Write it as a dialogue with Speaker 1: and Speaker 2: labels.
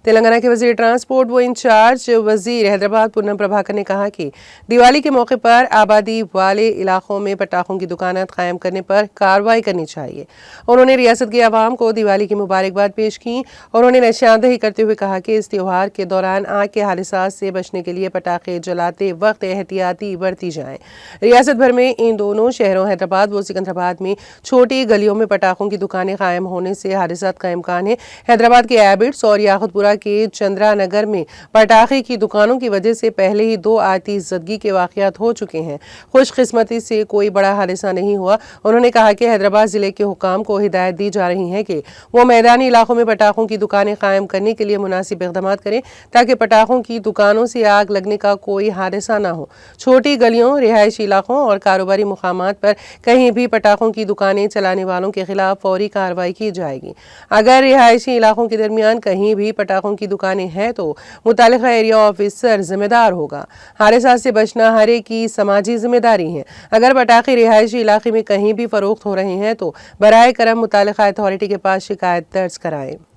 Speaker 1: تلنگانہ کے وزیر ٹرانسپورٹ و انچارج وزیر حیدرآباد پونم پربھاکر نے کہا کہ دیوالی کے موقع پر آبادی والے علاقوں میں پٹاخوں کی دکانات قائم کرنے پر کارروائی کرنی چاہیے۔ انہوں نے ریاست کے عوام کو دیوالی کی مبارکباد پیش کی اور انہیں نشاندہی کرتے ہوئے کہا کہ اس تہوار کے دوران آگ کے حادثات سے بچنے کے لیے پٹاخے جلاتے وقت احتیاطی برتی جائیں۔ ریاست بھر میں ان دونوں شہروں حیدرآباد و سکندرآباد میں چھوٹی گلیوں میں پٹاخوں کی دکانیں قائم ہونے سے حادثات کا امکان ہے۔ حیدرآباد کے ایبٹس اور یاقوت پورہ کے چندرا نگر میں پٹاخے کی دکانوں کی وجہ سے پہلے ہی 2 آتش زدگی کے واقعات ہو چکے ہیں۔ خوش قسمتی سے کوئی بڑا حادثہ نہیں ہوا۔ انہوں نے کہا کہ حیدرآباد ضلع کے حکام کو ہدایت دی جا رہی ہے کہ وہ میدانی علاقوں میں پٹاخوں کی دکانیں قائم کرنے کے لیے مناسب اقدامات کریں تاکہ پٹاخوں کی دکانوں سے آگ لگنے کا کوئی حادثہ نہ ہو۔ چھوٹی گلیوں، رہائشی علاقوں اور کاروباری مقامات پر کہیں بھی پٹاخوں کی دکانیں چلانے والوں کے خلاف فوری کارروائی کی جائے گی۔ اگر رہائشی علاقوں کے درمیان کہیں بھی پٹاخوں کی دکانیں ہیں تو متعلقہ ایریا آفیسر ذمہ دار ہوگا۔ حادثات سے بچنا ہر ایک کی سماجی ذمہ داری ہے۔ اگر پٹاخے رہائشی علاقے میں کہیں بھی فروخت ہو رہے ہیں تو براہ کرم متعلقہ اتھارٹی کے پاس شکایت درج کرائیں۔